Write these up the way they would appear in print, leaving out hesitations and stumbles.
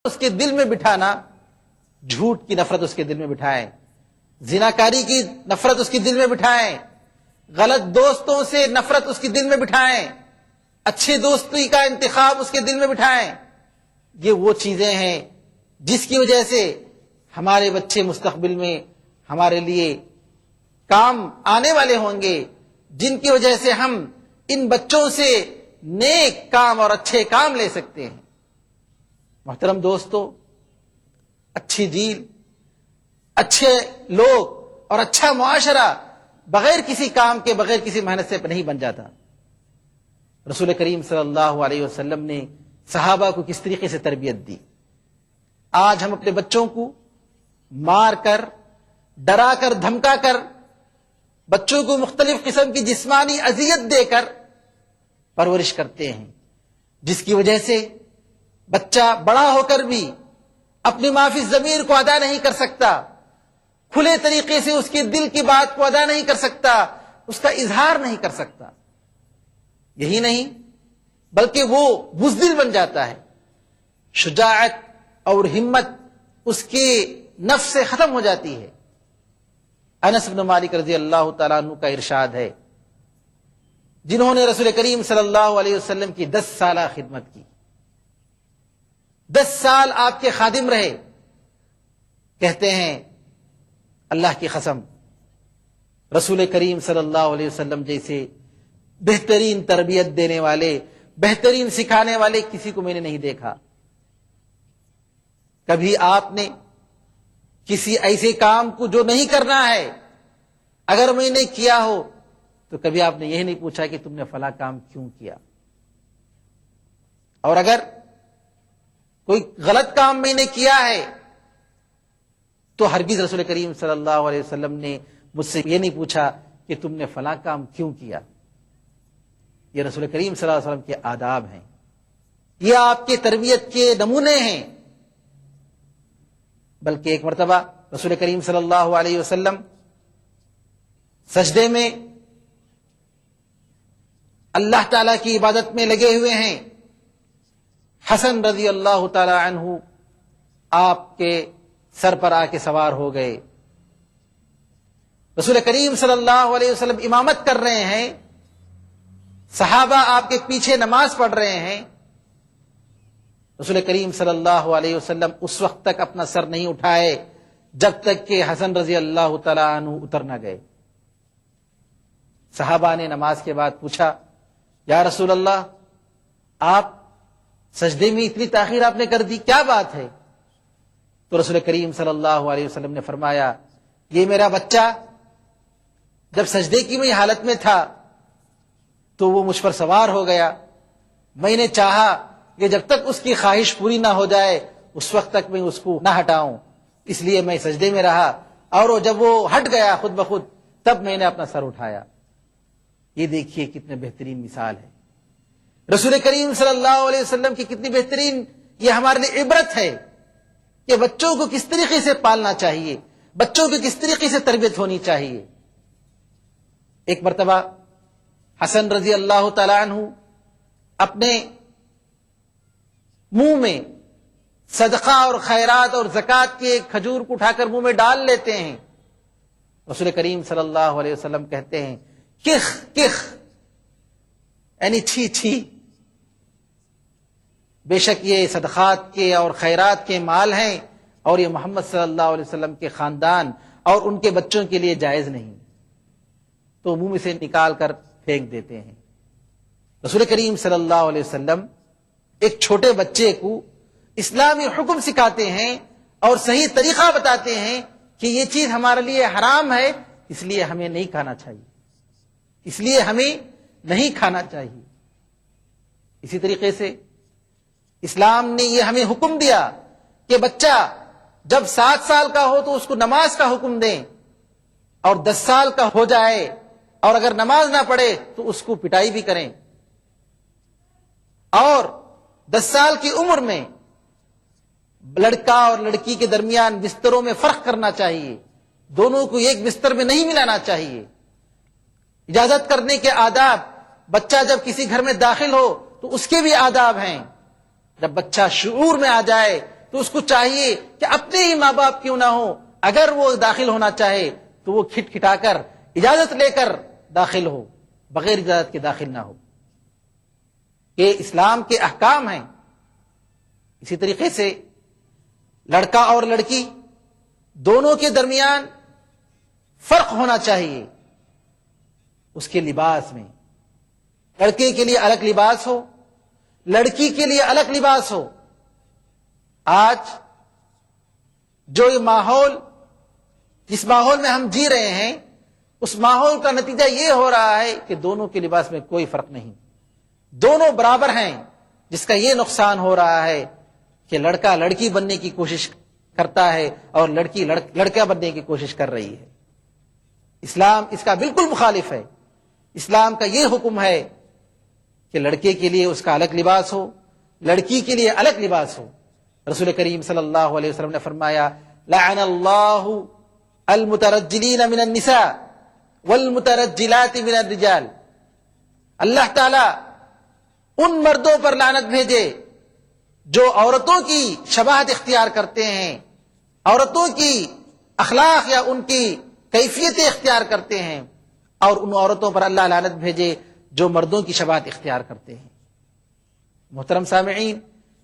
اس کے دل میں بٹھانا، جھوٹ کی نفرت اس کے دل میں بٹھائیں، زناکاری کی نفرت اس کے دل میں بٹھائیں، غلط دوستوں سے نفرت اس کے دل میں بٹھائیں، اچھے دوستی کا انتخاب اس کے دل میں بٹھائیں۔ یہ وہ چیزیں ہیں جس کی وجہ سے ہمارے بچے مستقبل میں ہمارے لیے کام آنے والے ہوں گے، جن کی وجہ سے ہم ان بچوں سے نیک کام اور اچھے کام لے سکتے ہیں۔ محترم دوستو، اچھی جیل، اچھے لوگ اور اچھا معاشرہ بغیر کسی کام کے، بغیر کسی محنت سے نہیں بن جاتا۔ رسول کریم صلی اللہ علیہ وسلم نے صحابہ کو کس طریقے سے تربیت دی۔ آج ہم اپنے بچوں کو مار کر، ڈرا کر، دھمکا کر، بچوں کو مختلف قسم کی جسمانی اذیت دے کر پرورش کرتے ہیں، جس کی وجہ سے بچہ بڑا ہو کر بھی اپنی معافی ضمیر کو ادا نہیں کر سکتا، کھلے طریقے سے اس کے دل کی بات کو ادا نہیں کر سکتا، اس کا اظہار نہیں کر سکتا۔ یہی نہیں بلکہ وہ بزدل بن جاتا ہے، شجاعت اور ہمت اس کے نفس سے ختم ہو جاتی ہے۔ انس بن مالک رضی اللہ تعالیٰ عنہ کا ارشاد ہے، جنہوں نے رسول کریم صلی اللہ علیہ وسلم کی 10 سالہ خدمت کی، 10 سال آپ کے خادم رہے، کہتے ہیں اللہ کی قسم، رسول کریم صلی اللہ علیہ وسلم جیسے بہترین تربیت دینے والے، بہترین سکھانے والے کسی کو میں نے نہیں دیکھا۔ کبھی آپ نے کسی ایسے کام کو جو نہیں کرنا ہے اگر میں نے کیا ہو تو کبھی آپ نے یہ نہیں پوچھا کہ تم نے فلاں کام کیوں کیا، اور اگر کوئی غلط کام میں نے کیا ہے تو ہرگز رسول کریم صلی اللہ علیہ وسلم نے مجھ سے یہ نہیں پوچھا کہ تم نے فلاں کام کیوں کیا۔ یہ رسول کریم صلی اللہ علیہ وسلم کے آداب ہیں، یہ آپ کے تربیت کے نمونے ہیں۔ بلکہ ایک مرتبہ رسول کریم صلی اللہ علیہ وسلم سجدے میں اللہ تعالی کی عبادت میں لگے ہوئے ہیں، حسن رضی اللہ تعالی عنہ آپ کے سر پر آ کے سوار ہو گئے۔ رسول کریم صلی اللہ علیہ وسلم امامت کر رہے ہیں، صحابہ آپ کے پیچھے نماز پڑھ رہے ہیں۔ رسول کریم صلی اللہ علیہ وسلم اس وقت تک اپنا سر نہیں اٹھائے جب تک کہ حسن رضی اللہ تعالی عنہ اتر نہ گئے۔ صحابہ نے نماز کے بعد پوچھا، یا رسول اللہ، آپ سجدے میں اتنی تاخیر آپ نے کر دی، کیا بات ہے؟ تو رسول کریم صلی اللہ علیہ وسلم نے فرمایا، یہ میرا بچہ جب سجدے کی میں حالت میں تھا تو وہ مجھ پر سوار ہو گیا، میں نے چاہا کہ جب تک اس کی خواہش پوری نہ ہو جائے اس وقت تک میں اس کو نہ ہٹاؤں، اس لیے میں سجدے میں رہا، اور جب وہ ہٹ گیا خود بخود تب میں نے اپنا سر اٹھایا۔ یہ دیکھیے کتنے بہترین مثال ہے رسول کریم صلی اللہ علیہ وسلم کی، کتنی بہترین یہ ہمارے لیے عبرت ہے کہ بچوں کو کس طریقے سے پالنا چاہیے، بچوں کی کس طریقے سے تربیت ہونی چاہیے۔ ایک مرتبہ حسن رضی اللہ تعالی عنہ اپنے منہ میں صدقہ اور خیرات اور زکوٰۃ کے ایک کھجور کو اٹھا کر منہ میں ڈال لیتے ہیں۔ رسول کریم صلی اللہ علیہ وسلم کہتے ہیں، کخ کخ، یعنی چھی چھی، بے شک یہ صدقات کے اور خیرات کے مال ہیں اور یہ محمد صلی اللہ علیہ وسلم کے خاندان اور ان کے بچوں کے لیے جائز نہیں، تو منہ میں سے نکال کر پھینک دیتے ہیں۔ رسول کریم صلی اللہ علیہ وسلم ایک چھوٹے بچے کو اسلامی حکم سکھاتے ہیں اور صحیح طریقہ بتاتے ہیں کہ یہ چیز ہمارے لیے حرام ہے، اس لیے ہمیں نہیں کھانا چاہیے، اس لیے ہمیں نہیں کھانا چاہیے۔ اسی طریقے سے اسلام نے یہ ہمیں حکم دیا کہ بچہ جب 7 سال کا ہو تو اس کو نماز کا حکم دیں، اور 10 سال کا ہو جائے اور اگر نماز نہ پڑھے تو اس کو پٹائی بھی کریں، اور 10 سال کی عمر میں لڑکا اور لڑکی کے درمیان بستروں میں فرق کرنا چاہیے، دونوں کو ایک بستر میں نہیں ملانا چاہیے۔ اجازت کرنے کے آداب، بچہ جب کسی گھر میں داخل ہو تو اس کے بھی آداب ہیں۔ جب بچہ شعور میں آ جائے تو اس کو چاہیے کہ اپنے ہی ماں باپ کیوں نہ ہو، اگر وہ داخل ہونا چاہے تو وہ کھٹکھٹا کر اجازت لے کر داخل ہو، بغیر اجازت کے داخل نہ ہو۔ یہ اسلام کے احکام ہیں۔ اسی طریقے سے لڑکا اور لڑکی دونوں کے درمیان فرق ہونا چاہیے اس کے لباس میں۔ لڑکے کے لیے الگ لباس ہو، لڑکی کے لیے الگ لباس ہو۔ آج جو یہ ماحول، جس ماحول میں ہم جی رہے ہیں، اس ماحول کا نتیجہ یہ ہو رہا ہے کہ دونوں کے لباس میں کوئی فرق نہیں، دونوں برابر ہیں، جس کا یہ نقصان ہو رہا ہے کہ لڑکا لڑکی بننے کی کوشش کرتا ہے اور لڑکی لڑکا بننے کی کوشش کر رہی ہے۔ اسلام اس کا بالکل مخالف ہے۔ اسلام کا یہ حکم ہے کہ لڑکے کے لیے اس کا الگ لباس ہو، لڑکی کے لیے الگ لباس ہو۔ رسول کریم صلی اللہ علیہ وسلم نے فرمایا، لعن اللہ المترجلین من النساء والمترجلات من الرجال۔ اللہ تعالی ان مردوں پر لعنت بھیجے جو عورتوں کی شباہت اختیار کرتے ہیں، عورتوں کی اخلاق یا ان کی کیفیتیں اختیار کرتے ہیں، اور ان عورتوں پر اللہ لعنت بھیجے جو مردوں کی شباہت اختیار کرتے ہیں۔ محترم سامعین،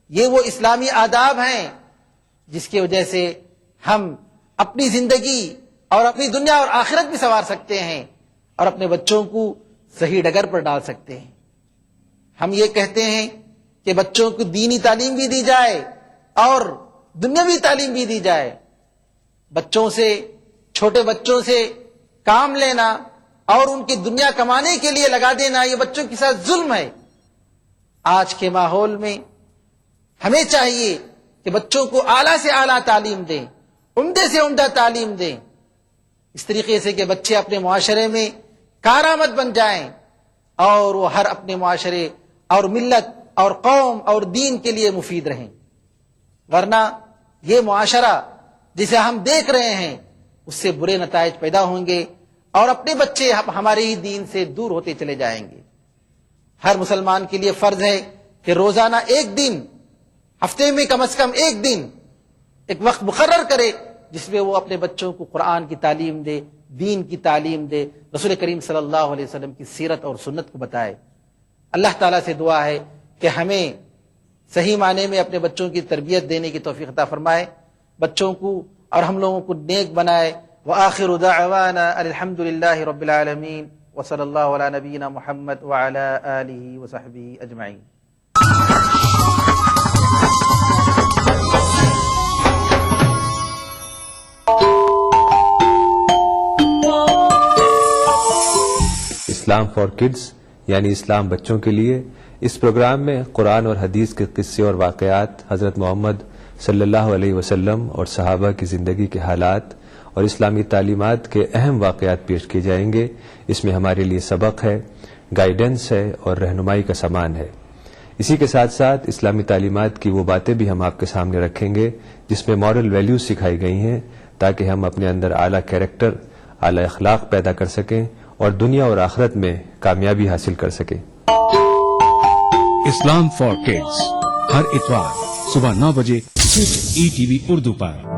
یہ وہ اسلامی آداب ہیں جس کی وجہ سے ہم اپنی زندگی اور اپنی دنیا اور آخرت بھی سنوار سکتے ہیں اور اپنے بچوں کو صحیح ڈگر پر ڈال سکتے ہیں۔ ہم یہ کہتے ہیں کہ بچوں کو دینی تعلیم بھی دی جائے اور دنیاوی تعلیم بھی دی جائے۔ بچوں سے، چھوٹے بچوں سے کام لینا اور ان کی دنیا کمانے کے لیے لگا دینا، یہ بچوں کے ساتھ ظلم ہے۔ آج کے ماحول میں ہمیں چاہیے کہ بچوں کو اعلیٰ سے اعلیٰ تعلیم دیں، عمدے سے عمدہ تعلیم دیں، اس طریقے سے کہ بچے اپنے معاشرے میں کارآمد بن جائیں اور وہ ہر اپنے معاشرے اور ملت اور قوم اور دین کے لیے مفید رہیں۔ ورنہ یہ معاشرہ جسے ہم دیکھ رہے ہیں اس سے برے نتائج پیدا ہوں گے اور اپنے بچے ہمارے ہی دین سے دور ہوتے چلے جائیں گے۔ ہر مسلمان کے لیے فرض ہے کہ روزانہ ایک دن، ہفتے میں کم از کم ایک دن ایک وقت مقرر کرے جس میں وہ اپنے بچوں کو قرآن کی تعلیم دے، دین کی تعلیم دے، رسول کریم صلی اللہ علیہ وسلم کی سیرت اور سنت کو بتائے۔ اللہ تعالیٰ سے دعا ہے کہ ہمیں صحیح معنی میں اپنے بچوں کی تربیت دینے کی توفیق عطا فرمائے، بچوں کو اور ہم لوگوں کو نیک بنائے۔ وآخر دعوانا الحمد للہ رب العالمین، وصلی اللہ علی نبینا محمد وعلی آلہ وصحبہ اجمعین۔ اسلام فار کڈز یعنی اسلام بچوں کے لیے، اس پروگرام میں قرآن اور حدیث کے قصے اور واقعات، حضرت محمد صلی اللہ علیہ وسلم اور صحابہ کی زندگی کے حالات اور اسلامی تعلیمات کے اہم واقعات پیش کیے جائیں گے۔ اس میں ہمارے لیے سبق ہے، گائیڈنس ہے اور رہنمائی کا سامان ہے۔ اسی کے ساتھ ساتھ اسلامی تعلیمات کی وہ باتیں بھی ہم آپ کے سامنے رکھیں گے جس میں مورل ویلیوز سکھائی گئی ہیں تاکہ ہم اپنے اندر اعلیٰ کیریکٹر، اعلیٰ اخلاق پیدا کر سکیں اور دنیا اور آخرت میں کامیابی حاصل کر سکیں۔ اسلام فار کڈز ہر اتوار صبح 9 بجے صرف ETV اردو پر۔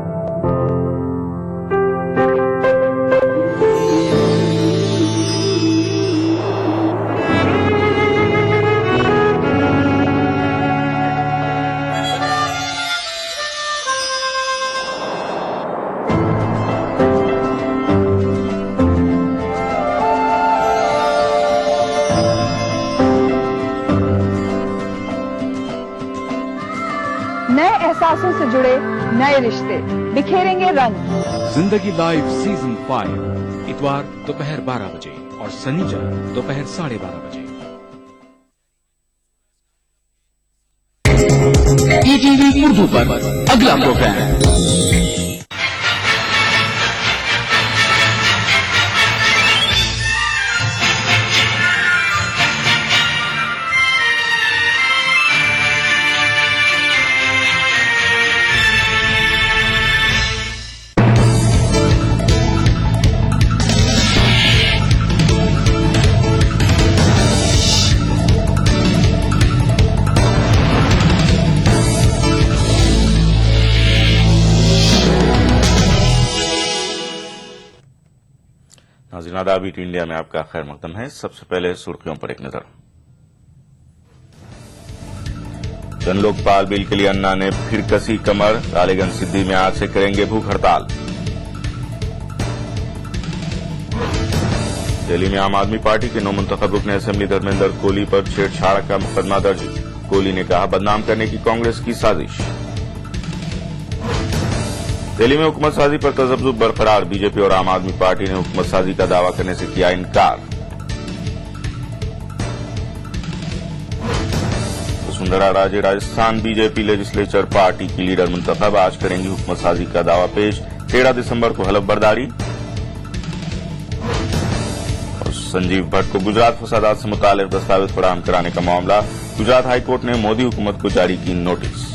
نئے احساسوں سے جڑے نئے رشتے بکھیریں گے رنگ۔ زندگی لائیو سیزن 5 اتوار دوپہر 12 بجے اور سنیچر دوپہر 12:30 بجے۔ ETV اردو پر اگلا پروگرام नाज़रीन आदाब, ईटी इंडिया में आपका खैर मकदम है। सबसे पहले सुर्खियों पर एक नजर। जन लोकपाल बिल के लिए अन्ना ने फिर कसी कमर, रालेगंज सिद्धि में आज से करेंगे भूख हड़ताल। दिल्ली में आम आदमी पार्टी के नौमुंतखब रुकन असेंबली धर्मेंद्र कोहली पर छेड़छाड़ का मुकदमा दर्ज। कोहली ने कहा बदनाम करने की कांग्रेस की साजिश। दिल्ली में हुकूमत साजी पर तजब्जुब बरकरार, बीजेपी और आम आदमी पार्टी ने हुकूमत साजी का दावा करने से किया इनकार। Vasundhara Raje Rajasthan BJP legislature party की लीडर मुंतखब, आज करेंगी हुकूमत साजी का दावा पेश। 13 दिसंबर को हलफ बर्दारी। और संजीव भट्ट को गुजरात फसादात से मुताल्लिक दस्तावेज फराहम कराने का मामला, गुजरात हाईकोर्ट ने मोदी हुकूमत को जारी की नोटिस।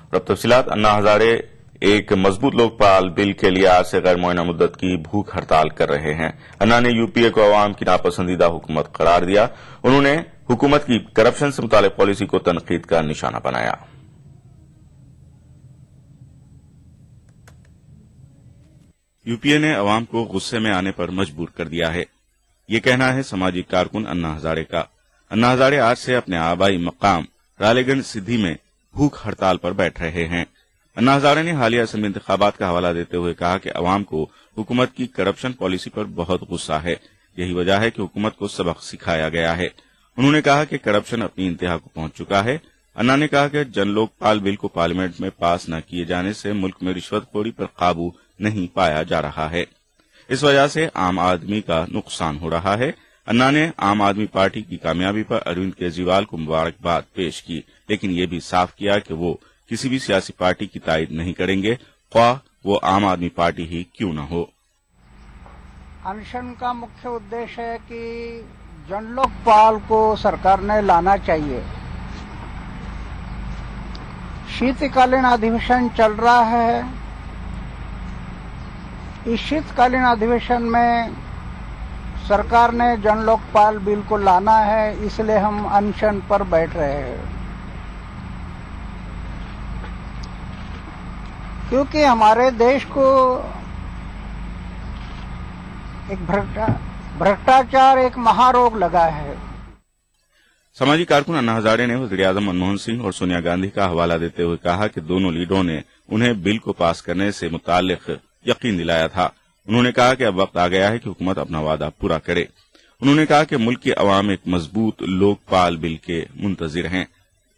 अब तफसीलात। अन्ना हजारे एक मजबूत लोकपाल बिल के लिए आज से गैर मुअय्यना मुद्दत की भूख हड़ताल कर रहे हैं। अन्ना ने यूपीए को अवाम की नापसंदीदा हुकूमत करार दिया। उन्होंने हुकूमत की करप्शन से मुताल्लिक पॉलिसी को तनकीद का निशाना बनाया। यूपीए ने अवाम को गुस्से में आने पर मजबूर कर दिया है, ये कहना है समाजी कारकुन अन्ना हजारे का। अन्ना हजारे आज से अपने आबाई मकाम रालेगंज सिद्धि में भूख हड़ताल पर बैठ रहे हैं। अन्ना हजारे ने हालिया असेंबली इंतखाबात का हवाला देते हुए कहा कि अवाम को हुकूमत की करप्शन पॉलिसी पर बहुत गुस्सा है। यही वजह है कि हुकूमत को सबक सिखाया गया है। उन्होंने कहा कि करप्शन अपनी इंतहा को पहुंच चुका है। अन्ना ने कहा कि जन लोकपाल बिल को पार्लियामेंट में पास न किए जाने से मुल्क में रिश्वतखोरी पर काबू नहीं पाया जा रहा है। इस वजह से आम आदमी का नुकसान हो रहा है। अन्ना ने आम आदमी पार्टी की कामयाबी पर अरविंद केजरीवाल को मुबारकबाद पेश की, लेकिन ये भी साफ किया कि वो किसी भी सियासी पार्टी की तायद नहीं करेंगे, ख्वाह वो आम आदमी पार्टी ही क्यों न हो। अनशन का मुख्य उद्देश्य है कि जन लोकपाल को सरकार ने लाना चाहिए। शीतकालीन अधिवेशन चल रहा है। इस शीतकालीन अधिवेशन में सरकार ने जन लोकपाल बिल को लाना है, इसलिए हम अनशन पर बैठ रहे हैं। क्योंकि हमारे देश को एक भ्रष्टाचार एक महारोग लगा है। समाजी कारकुन अन्ना हजारे ने वज़ीर आज़म मनमोहन सिंह और सोनिया गांधी का हवाला देते हुए कहा कि दोनों लीडरों ने उन्हें बिल को पास करने से मुताल्लिक यकीन दिलाया था। उन्होंने कहा कि अब वक्त आ गया है कि हुकूमत अपना वादा पूरा करे। उन्होंने कहा कि मुल्क की अवाम एक मजबूत लोकपाल बिल के मुंतजिर हैं।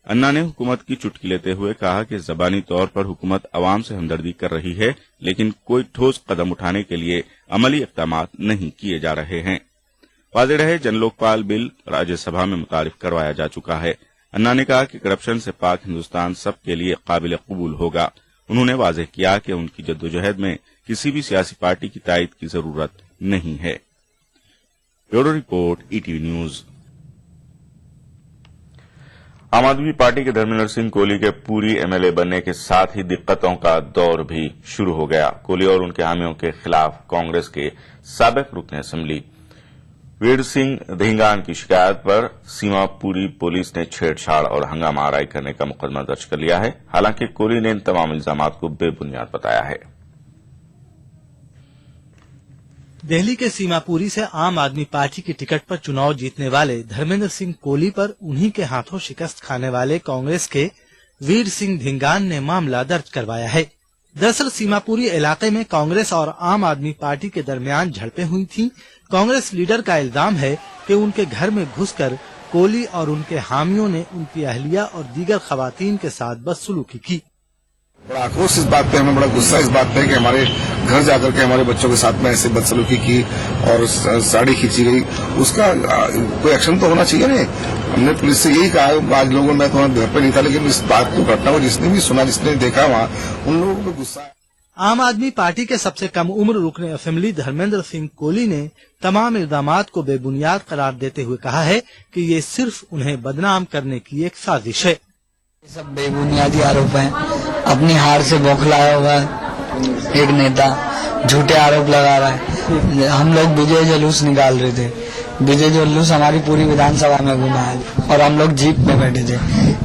अन्ना ने हुकूमत की चुटकी लेते हुए कहा कि जबानी तौर पर हुकूमत अवाम से हमदर्दी कर रही है, लेकिन कोई ठोस कदम उठाने के लिए अमली इक़दाम नहीं किए जा रहे हैं। वाज़ेह रहे जन लोकपाल बिल राज्यसभा में मुतारिफ करवाया जा चुका है। अन्ना ने कहा कि करप्शन से पाक हिंदुस्तान सबके लिए काबिल कबूल होगा। उन्होंने वाज़ेह किया कि उनकी जद्दोजहद में किसी भी सियासी पार्टी की तायद की जरूरत नहीं है। Bureau report, ETV news. आम आदमी पार्टी के धर्मेंद्र सिंह कोहली के पूरी एमएलए बनने के साथ ही दिक्कतों का दौर भी शुरू हो गया। कोहली और उनके हामियों के खिलाफ कांग्रेस के साबिक रुकन असेंबली वीर सिंह धिंगान की शिकायत पर सीमापुरी पुलिस ने छेड़छाड़ और हंगामा आराई करने का मुकदमा दर्ज कर लिया है। हालांकि कोहली ने इन तमाम इल्जामात को बेबुनियाद बताया है। दिल्ली के सीमापुरी से आम आदमी पार्टी की टिकट पर चुनाव जीतने वाले धर्मेंद्र सिंह कोहली पर उन्हीं के हाथों शिकस्त खाने वाले कांग्रेस के वीर सिंह धिंगान ने मामला दर्ज करवाया है। दरअसल सीमापुरी इलाके में कांग्रेस और आम आदमी पार्टी के दरमियान झड़पें हुई थीं। कांग्रेस लीडर का इल्जाम है कि उनके घर में घुसकर कोहली और उनके हामियों ने उनकी अहलिया और दीगर खवातीन के साथ बदसलूकी की। बड़ा आक्रोश इस बात पे, हमें बड़ा गुस्सा इस बात पे कि हमारे घर जाकर के हमारे बच्चों के साथ में ऐसे बदसलूकी की और साड़ी खींची गई। उसका कोई एक्शन तो होना चाहिए ना। हमने पुलिस से यही कहा। आज लोगों में तो घर पे नहीं था, लेकिन इस बात को घटना को जिसने भी सुना, जिसने देखा वहाँ, उन लोगों को गुस्सा। आम आदमी पार्टी के सबसे कम उम्र रुकने असेंबली धर्मेंद्र सिंह कोहली ने तमाम इल्जामात को बेबुनियाद करार देते हुए कहा है कि ये सिर्फ उन्हें बदनाम करने की एक साजिश है। सब बेबुनियादी आरोप हैं। अपनी हार से बौखलाया हुआ है। ایک نیتا جھوٹے آروپ لگا رہا ہے. ہم لوگ وجے جلوس نکال رہے تھے. وجے جلوس ہماری پوری ودھان سبھا میں گھما ہے اور ہم لوگ جیپ میں بیٹھے تھے.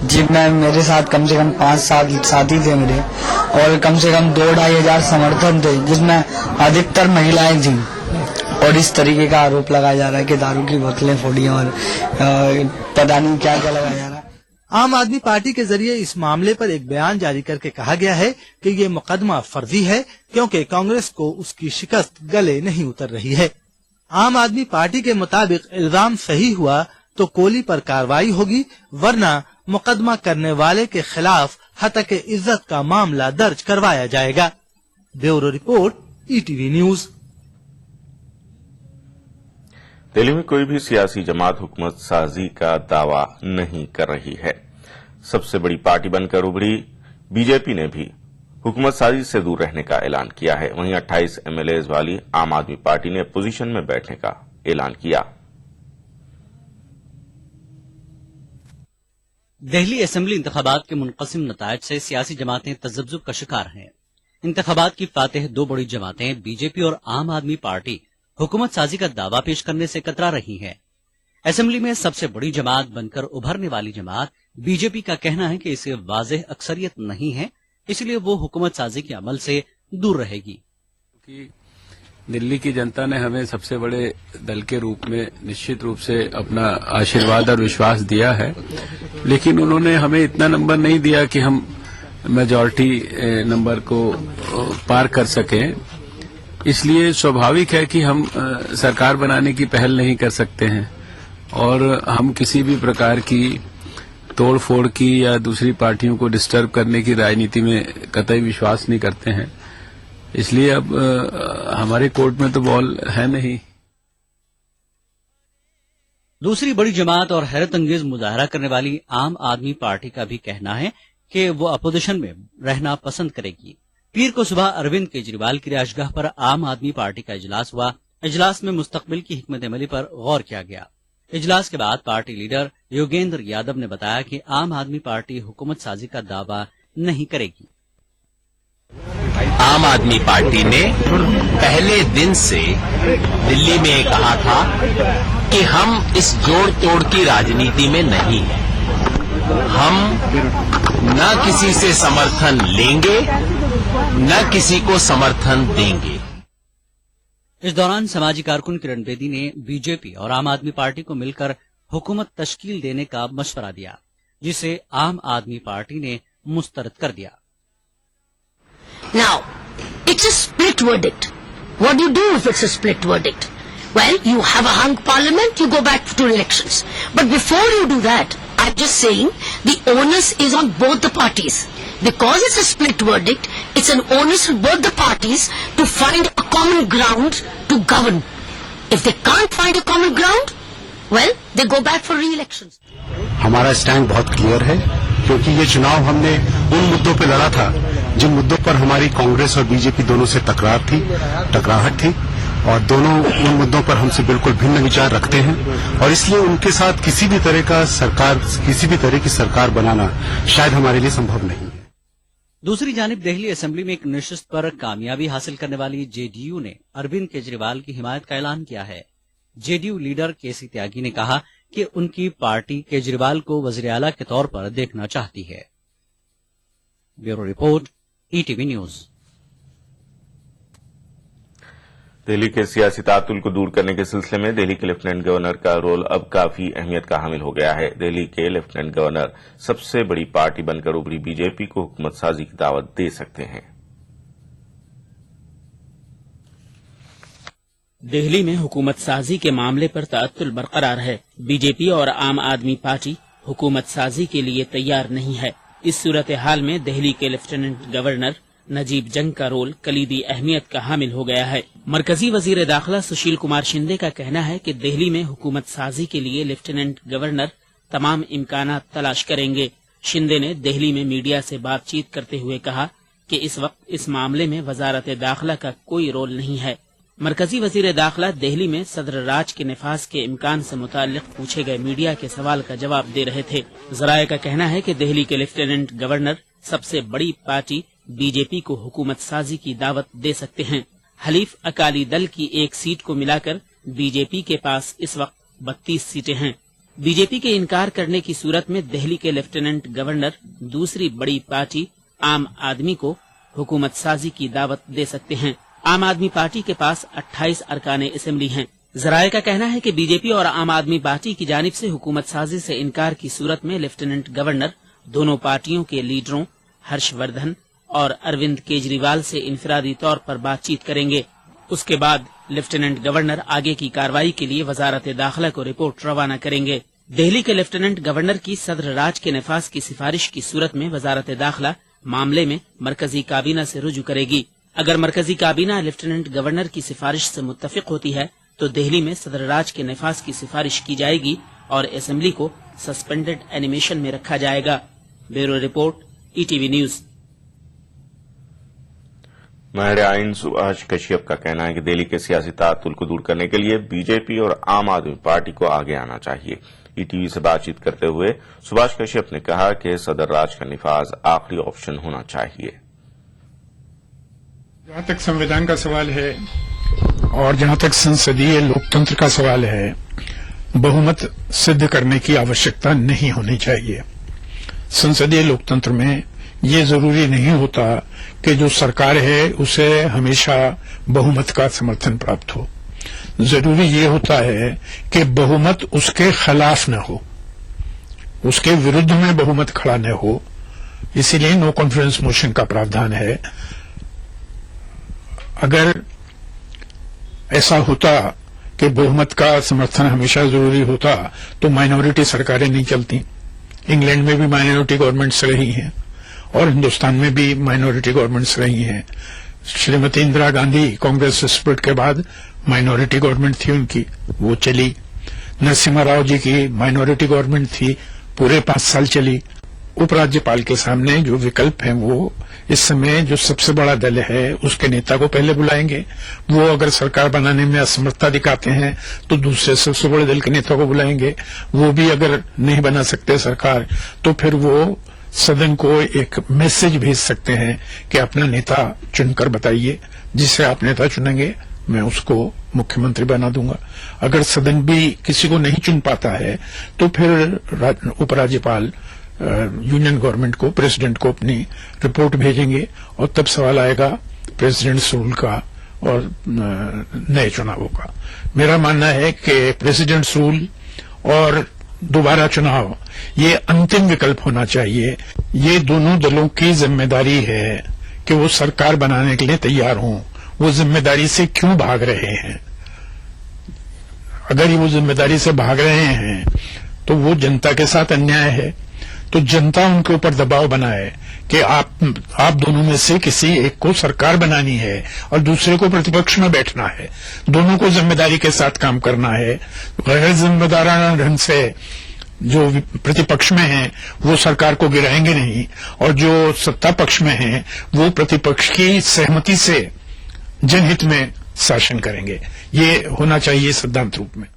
جیپ میں میرے ساتھ کم سے کم 5-7 ساتھی تھے میرے, اور کم سے کم 2-2.5 ہزار سمرتھن تھے, جس میں ادھکتر مہیلائیں تھیں. اور اس طریقے کا آروپ لگایا جا رہا ہے کہ دارو کی بوتلیں پھوڑی اور پتہ نہیں کیا کیا لگایا جا رہا ہے. عام آدمی پارٹی کے ذریعے اس معاملے پر ایک بیان جاری کر کے کہا گیا ہے کہ یہ مقدمہ فرضی ہے, کیونکہ کانگریس کو اس کی شکست گلے نہیں اتر رہی ہے. عام آدمی پارٹی کے مطابق الزام صحیح ہوا تو کولی پر کارروائی ہوگی, ورنہ مقدمہ کرنے والے کے خلاف ہتک عزت کا معاملہ درج کروایا جائے گا. Bureau report, ETV news. Delhi میں کوئی بھی سیاسی جماعت حکومت سازی کا دعویٰ نہیں کر رہی ہے. سب سے بڑی پارٹی بن کر ابھری بی جے پی نے بھی حکومت سازی سے دور رہنے کا اعلان کیا ہے. وہیں 28 MLAs والی عام آدمی پارٹی نے اپوزیشن میں بیٹھنے کا اعلان کیا. دہلی اسمبلی انتخابات کے منقسم نتائج سے سیاسی جماعتیں تذبذب کا شکار ہیں. انتخابات کی فاتح 2 بڑی جماعتیں بی جے پی اور عام آدمی پارٹی حکومت سازی کا دعویٰ پیش کرنے سے کترا رہی ہیں. اسمبلی میں سب سے بڑی جماعت بن کر ابھرنے والی جماعت بی جے پی کا کہنا ہے کہ اسے واضح اکثریت نہیں ہے, اس لیے وہ حکومت سازی کے عمل سے دور رہے گی. دلی کی جنتا نے ہمیں سب سے بڑے دل کے روپ میں نشچت روپ سے اپنا آشیرواد اور وشواس دیا ہے, لیکن انہوں نے ہمیں اتنا نمبر نہیں دیا کہ ہم میجورٹی نمبر کو پار کر سکیں. اس لیے سوابھاوک ہے کہ ہم سرکار بنانے کی پہل نہیں کر سکتے ہیں, اور ہم کسی بھی پرکار کی توڑ پھوڑ کی یا دوسری پارٹیوں کو ڈسٹرب کرنے کی راجنیتی میں قطعی وشواس نہیں کرتے ہیں. اس لیے اب ہمارے کورٹ میں تو بال ہے نہیں. دوسری بڑی جماعت اور حیرت انگیز مظاہرہ کرنے والی عام آدمی پارٹی کا بھی کہنا ہے کہ وہ اپوزیشن میں رہنا پسند کرے گی. پیر کو صبح اروند کیجریوال کی رہائش گاہ پر عام آدمی پارٹی کا اجلاس ہوا. اجلاس میں مستقبل کی حکمت عملی پر غور کیا گیا. اجلاس کے بعد پارٹی لیڈر یوگیندر یادو نے بتایا کہ عام آدمی پارٹی حکومت سازی کا دعویٰ نہیں کرے گی. عام آدمی پارٹی نے پہلے دن سے دلی میں کہا تھا کہ ہم اس جوڑ توڑ کی راجنیتی میں نہیں ہیں. ہم نہ کسی سے سمرتھن لیں گے نہ کسی کو سمرتھن دیں گے. اس دوران سماجی کارکن کرن بیدی نے بی جے پی اور عام آدمی پارٹی کو مل کر حکومت تشکیل دینے کا مشورہ دیا, جسے عام آدمی پارٹی نے مسترد کر دیا. Now, it's a split verdict. What do you do if it's a split verdict? Well, you have a hung parliament, you go back to elections. But before you do that, I'm just saying the onus is on both the parties. Because it's a split verdict, it's an onus on both the parties to find a common ground to govern. If they can't find a common ground, well, they go back for re-elections. ہمارا stand بہت clear ہے, کیونکہ یہ چناؤ ہم نے ان مدوں پہ لڑا تھا جن مدوں پر ہماری کانگریس اور بی جے پی دونوں سے ٹکراہٹ تھی, اور دونوں ان مدوں پر ہم سے بالکل بھن وچار رکھتے ہیں, اور اس لیے ان کے ساتھ کسی بھی طرح کی سرکار بنانا شاید ہمارے لیے سمبھو نہیں ہے. دوسری جانب دہلی اسمبلی میں ایک نشست پر کامیابی حاصل کرنے والی جے ڈی یو نے اروند کیجریوال کی حمایت کا اعلان کیا ہے. جے ڈی یو لیڈر کے سی تیاگی نے کہا کہ ان کی پارٹی کیجریوال کو وزیر اعلیٰ کے طور پر دیکھنا چاہتی ہے. Bureau report, ETV news. Delhi کے سیاسی تعطل کو دور کرنے کے سلسلے میں دہلی کے لیفٹیننٹ گورنر کا رول اب کافی اہمیت کا حامل ہو گیا ہے. دہلی کے لیفٹیننٹ گورنر سب سے بڑی پارٹی بن کر ابھری بی جے پی کو حکومت سازی کی دعوت دے سکتے ہیں. دہلی میں حکومت سازی کے معاملے پر تعطل برقرار ہے. بی جے پی اور عام آدمی پارٹی حکومت سازی کے لیے تیار نہیں ہے. اس صورتحال میں دہلی کے لیفٹیننٹ گورنر نجیب جنگ کا رول کلیدی اہمیت کا حامل ہو گیا ہے. مرکزی وزیر داخلہ سشیل کمار شندے کا کہنا ہے کہ دہلی میں حکومت سازی کے لیے لیفٹیننٹ گورنر تمام امکانات تلاش کریں گے. شندے نے دہلی میں میڈیا سے بات چیت کرتے ہوئے کہا کہ اس وقت اس معاملے میں وزارت داخلہ کا کوئی رول نہیں ہے. مرکزی وزیر داخلہ دہلی میں صدر راج کے نفاذ کے امکان سے متعلق پوچھے گئے میڈیا کے سوال کا جواب دے رہے تھے. ذرائع کا کہنا ہے کہ دہلی کے لیفٹیننٹ گورنر سب سے بڑی پارٹی बीजेपी को हुकूमत साजी की दावत दे सकते हैं। हलीफ अकाली दल की एक सीट को मिलाकर बीजेपी के पास इस वक्त 32 सीटें हैं। बीजेपी के इनकार करने की सूरत में दिल्ली के लेफ्टिनेंट गवर्नर दूसरी बड़ी पार्टी आम आदमी को हुकूमत साजी की दावत दे सकते हैं। आम आदमी पार्टी के पास 28 अरकान असेंबली हैं। जराये का कहना है कि बीजेपी और आम आदमी पार्टी की जानिब से हुकूमत साजी से इनकार की सूरत में लेफ्टिनेंट गवर्नर दोनों पार्टियों के लीडरों हर्षवर्धन और अरविंद केजरीवाल से इनफरादी तौर पर बातचीत करेंगे। उसके बाद लेफ्टिनेंट गवर्नर आगे की कार्रवाई के लिए वजारत दाखिला को रिपोर्ट रवाना करेंगे। दिल्ली के लेफ्टिनेंट गवर्नर की सदर राज के नफाज की सिफारिश की सूरत में वजारत दाखिला मामले में मरकजी काबीना से रुजू करेगी। अगर मरकजी काबीना लेफ्टिनेंट गवर्नर की सिफारिश से मुत्तफिक होती है तो दिल्ली में सदर राज के नफाज की सिफारिश की जाएगी और असेंबली को सस्पेंडेड एनिमेशन में रखा जाएगा। Bureau report, ETV news. माहिर आइन सुभाष कश्यप का कहना है कि दिल्ली के सियासी तातुल को दूर करने के लिए बीजेपी और आम आदमी पार्टी को आगे आना चाहिए। ईटीवी से बातचीत करते हुए सुभाष कश्यप ने कहा कि सदर राज का निफाज आखिरी ऑप्शन होना चाहिए। जहां तक संविधान का सवाल है और जहां तक संसदीय लोकतंत्र का सवाल है, बहुमत सिद्ध करने की आवश्यकता नहीं होनी चाहिए। संसदीय लोकतंत्र में ये जरूरी नहीं होता कि जो सरकार है उसे हमेशा बहुमत का समर्थन प्राप्त हो। जरूरी ये होता है कि बहुमत उसके खिलाफ न हो, उसके विरुद्ध में बहुमत खड़ा न हो। इसीलिए नो कॉन्फिडेंस मोशन का प्रावधान है। अगर ऐसा होता कि बहुमत का समर्थन हमेशा जरूरी होता तो माइनॉरिटी सरकारें नहीं चलती। इंग्लैंड में भी माइनॉरिटी गवर्नमेंट्स रही हैं और हिंदुस्तान में भी माइनॉरिटी गवर्नमेंट्स रही हैं। श्रीमती इंदिरा गांधी कांग्रेस स्प्लिट के बाद माइनॉरिटी गवर्नमेंट थी उनकी, वो चली। नरसिम्हा राव जी की माइनॉरिटी गवर्नमेंट थी, पूरे 5 साल चली। उपराज्यपाल के सामने जो विकल्प हैं वो इस समय जो सबसे बड़ा दल है उसके नेता को पहले बुलाएंगे। वो अगर सरकार बनाने में असमर्थता दिखाते हैं तो दूसरे सबसे बड़े दल के नेता को बुलाएंगे। वो भी अगर नहीं बना सकते सरकार तो फिर वो सदन को एक मैसेज भेज सकते हैं कि अपना नेता चुनकर बताइए, जिसे आप नेता चुनेंगे मैं उसको मुख्यमंत्री बना दूंगा। अगर सदन भी किसी को नहीं चुन पाता है तो फिर उपराज्यपाल यूनियन गवर्नमेंट को, प्रेसिडेंट को अपनी रिपोर्ट भेजेंगे और तब सवाल आएगा प्रेसिडेंट्स रूल का और नए चुनावों का। मेरा मानना है कि प्रेसिडेंट्स रूल और दोबारा चुनाव ये अंतिम विकल्प होना चाहिए। ये दोनों दलों की जिम्मेदारी है कि वो सरकार बनाने के लिए तैयार हों। वो जिम्मेदारी से क्यों भाग रहे हैं? अगर वो जिम्मेदारी से भाग रहे हैं तो वो जनता के साथ अन्याय है। तो जनता उनके ऊपर दबाव बनाए कि आप दोनों में से किसी एक को सरकार बनानी है और दूसरे को प्रतिपक्ष में बैठना है। दोनों को जिम्मेदारी के साथ काम करना है। गैर जिम्मेदाराना ढंग से जो प्रतिपक्ष में हैं वो सरकार को गिराएंगे नहीं और जो सत्ता पक्ष में हैं वो प्रतिपक्ष की सहमति से जनहित में शासन करेंगे। ये होना चाहिए सिद्धांत रूप में।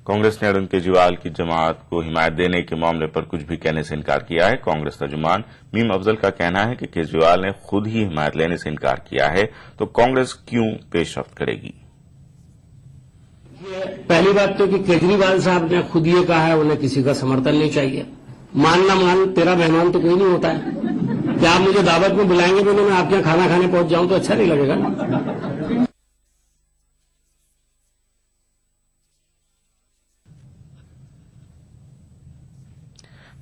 कांग्रेस ने अरविंद केजरीवाल की जमात को हिमायत देने के मामले पर कुछ भी कहने से इनकार किया है। कांग्रेस तर्जुमान मीम अफजल का कहना है कि केजरीवाल ने खुद ही हिमायत लेने से इनकार किया है तो कांग्रेस क्यों पेशरफ्त करेगी। पहली बात तो कि केजरीवाल साहब ने खुद ये कहा है उन्हें किसी का समर्थन नहीं चाहिए। मान ना मान तेरा मेहमान तो कोई नहीं होता है। क्या आप मुझे दावत में बुलाएंगे तो मैं आपके यहाँ खाना खाने पहुंच जाऊं तो अच्छा नहीं लगेगा।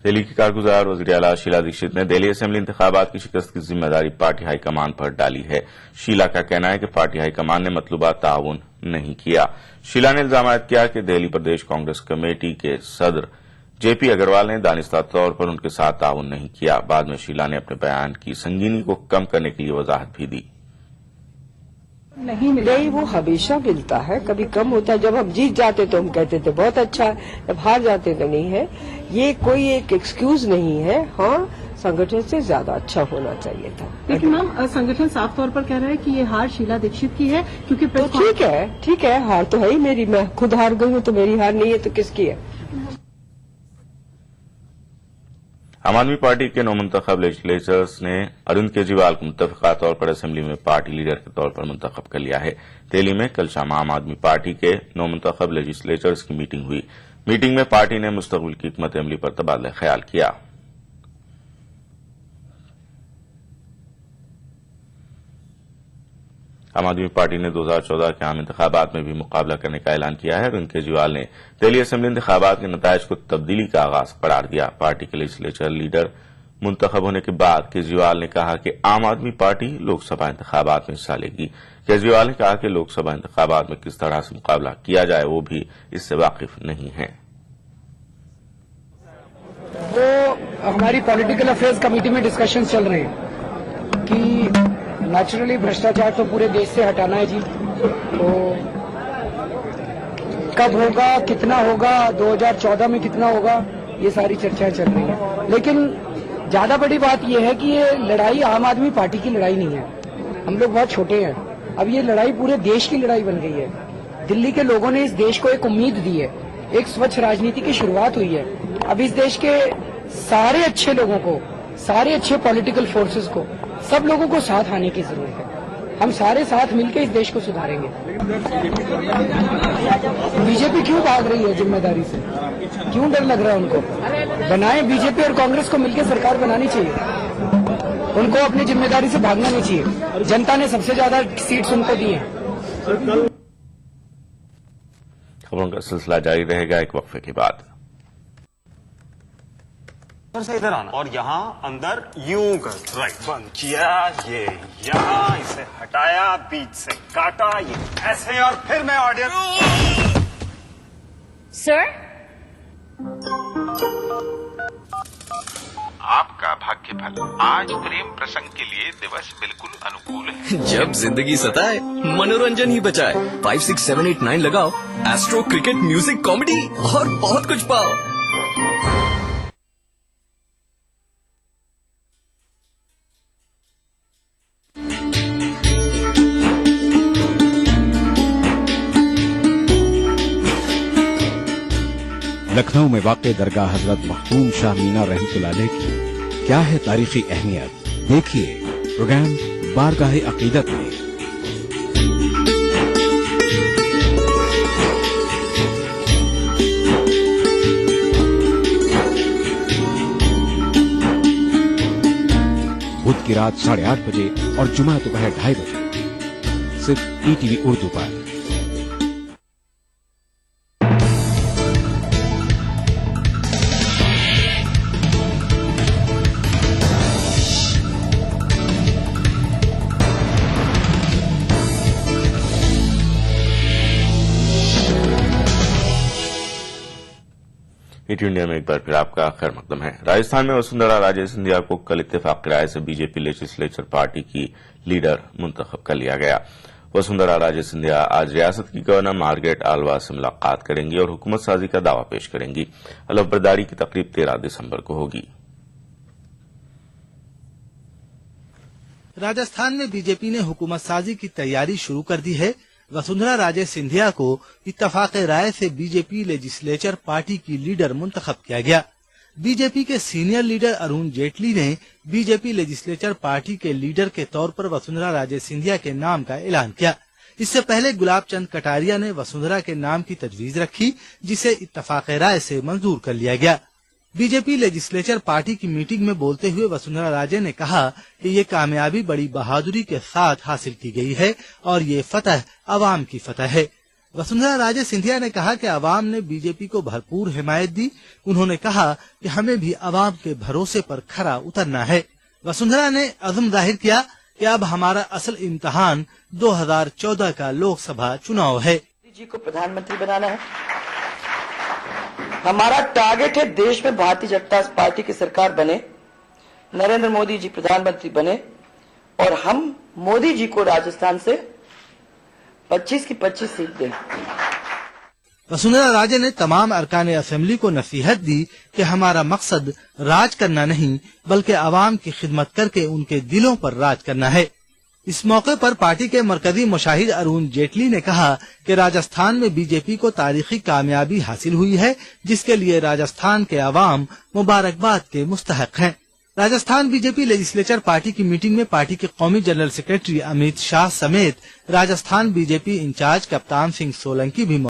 दिल्ली की कारगुजार वज़ीर आला शीला दीक्षित ने दिल्ली असेंबली इंतखाबात की शिकस्त की जिम्मेदारी पार्टी हाईकमान पर डाली है। शीला का कहना है कि पार्टी हाईकमान ने मतलूबा ताउन नहीं किया। शीला ने इल्जाम किया कि दिल्ली प्रदेश कांग्रेस कमेटी के सदर जेपी अग्रवाल ने दानिस्ता तौर पर उनके साथ ताउन नहीं किया। बाद में शीला ने अपने बयान की संगीनी को कम करने के लिए वजाहत भी दी। नहीं, वो हमेशा मिलता है, कभी कम होता है। जब हम जीत जाते तो हम कहते थे बहुत अच्छा है, जब हार जाते तो नहीं है। ये कोई एक एक्सक्यूज नहीं है। हाँ, संगठन से ज्यादा अच्छा होना चाहिए था। लेकिन मैम संगठन साफ तौर पर कह रहा है कि ये हार शीला दीक्षित की है क्योंकि तो ठीक है, हार तो है ही मेरी। मैं खुद हार गई हूँ तो मेरी हार नहीं है तो किसकी है। आम आदमी पार्टी के नौमुंतखब लेजिस्लेचर्स ने अरविंद केजरीवाल को मुत्तफिका तौर पर असेंबली में पार्टी लीडर के तौर पर मुंतखब कर लिया है। दिल्ली में कल शाम आम आदमी पार्टी के नौमुंतखब लेजिस्लेचर्स की मीटिंग हुई। मीटिंग में पार्टी ने मुस्तकबिल की हिकमत अमली पर तबादला ख्याल किया। आम आदमी पार्टी ने 2014 के आम इंतखाबात में भी मुकाबला करने का ऐलान किया है। अरविंद केजरीवाल ने दिल्ली असेंबली इंतखाबात के नतायज को तब्दीली का आगाज करार दिया। पार्टी के लेजिस्लेचर लीडर मुंतखब होने के बाद केजरीवाल ने कहा कि आम आदमी पार्टी लोकसभा इंतखाबात में हिस्सा लेगी। केजरीवाल ने कहा कि लोकसभा इंतखाबात में किस तरह से मुकाबला किया जाए वो भी इससे वाकिफ नहीं है। वो हमारी पॉलिटिकल अफेयर्स कमेटी में डिस्कशन चल रहे हैं कि नेचुरली भ्रष्टाचार तो पूरे देश से हटाना है जी। तो कब होगा, कितना होगा, 2014 में कितना होगा, ये सारी चर्चाएं चल रही हैं। लेकिन ज्यादा बड़ी बात यह है कि ये लड़ाई आम आदमी पार्टी की लड़ाई नहीं है। हम लोग बहुत छोटे हैं। अब ये लड़ाई पूरे देश की लड़ाई बन गई है। दिल्ली के लोगों ने इस देश को एक उम्मीद दी है, एक स्वच्छ राजनीति की शुरुआत हुई है। अब इस देश के सारे अच्छे लोगों को, सारे अच्छे पॉलिटिकल फोर्सेस को, सब लोगों को साथ आने की जरूरत है। हम सारे साथ मिलकर इस देश को सुधारेंगे। बीजेपी क्यों भाग रही है जिम्मेदारी से? क्यों डर लग रहा है उनको? बनाए, बीजेपी और कांग्रेस को मिलकर सरकार बनानी चाहिए। उनको अपनी जिम्मेदारी से भागना नहीं चाहिए। जनता ने सबसे ज्यादा सीट्स उनको दी हैं। खबरों का सिलसिला जारी रहेगा एक वक्फे के बाद। से इधर आना और यहाँ अंदर यूं कर, राइट, बंद किया, ये यहाँ इसे हटाया, बीच से काटा, ये ऐसे, और फिर मैं ऑडियंस। सर, आपका भाग्य फल। आज प्रेम प्रसंग के लिए दिवस बिल्कुल अनुकूल है। जब जिंदगी सताए मनोरंजन ही बचाए। 5, 6, 7, 8, 9 लगाओ, एस्ट्रो, क्रिकेट, म्यूजिक, कॉमेडी और बहुत कुछ पाओ। लखनऊ में वाक़ दरगाह हजरत मखदूम शाह मीना रहमतुल्लाह अलैह की क्या है तारीखी अहमियत, देखिए प्रोग्राम बारगाह अकीदत में। बुध की रात 8:30 बजे और जुमा दोपहर 2:30 बजे सिर्फ ईटीवी उर्दू पर। हिट इंडिया में एक बार फिर आपका खैर मकदम है। राजस्थान में वसुंधरा राजे सिंधिया को कल इत्तेफाक राय से बीजेपी लेजिस्लेचर पार्टी की लीडर मुंतखब कर लिया गया। वसुंधरा राजे सिंधिया आज रियासत की गवर्नर मार्गरेट आल्वा से मुलाकात करेंगी और हुकूमत साजी का दावा पेश करेंगी। अलवबरदारी की तकरीब 13 दिसंबर को होगी। राजस्थान में बीजेपी ने हुकूमत साजी की तैयारी शुरू कर दी है। वसुंधरा राजे सिंधिया को इत्तफाक राय से बीजेपी लेजिस्लेचर पार्टी की लीडर मुंतखब किया गया। बीजेपी के सीनियर लीडर अरुण जेटली ने बीजेपी लेजिस्लेचर पार्टी के लीडर के तौर पर वसुंधरा राजे सिंधिया के नाम का ऐलान किया। इससे पहले गुलाब चंद कटारिया ने वसुंधरा के नाम की तजवीज रखी, जिसे इत्तफाक राय से मंजूर कर लिया गया। बीजेपी लेजिस्लेचर पार्टी की मीटिंग में बोलते हुए वसुंधरा राजे ने कहा कि ये कामयाबी बड़ी बहादुरी के साथ हासिल की गई है और ये फतह अवाम की फतह है। वसुंधरा राजे सिंधिया ने कहा कि अवाम ने बीजेपी को भरपूर हिमायत दी। उन्होंने कहा कि हमें भी अवाम के भरोसे पर खरा उतरना है। वसुंधरा ने अज़्म जाहिर किया कि अब हमारा असल इम्तिहान 2014 का लोकसभा चुनाव है। मोदी जी को प्रधानमंत्री बनाना है। हमारा टारगेट है देश में भारतीय जनता पार्टी की सरकार बने, नरेंद्र मोदी जी प्रधानमंत्री बने और हम मोदी जी को राजस्थान से 25 की 25 सीट दें। वसुंधरा राजे ने तमाम अरकान असेंबली को नसीहत दी कि हमारा मकसद राज करना नहीं बल्कि आवाम की खिदमत करके उनके दिलों पर राज करना है। इस मौके पर पार्टी के मरकजी मुशाहिद अरुण जेटली ने कहा कि राजस्थान में बीजेपी को तारीखी कामयाबी हासिल हुई है, जिसके लिए राजस्थान के अवाम मुबारकबाद के मुस्तहक हैं। राजस्थान बीजेपी लेजिस्लेचर पार्टी की मीटिंग में पार्टी के कौमी जनरल सेक्रेटरी अमित शाह समेत राजस्थान बीजेपी इंचार्ज कप्तान सिंह सोलंकी भी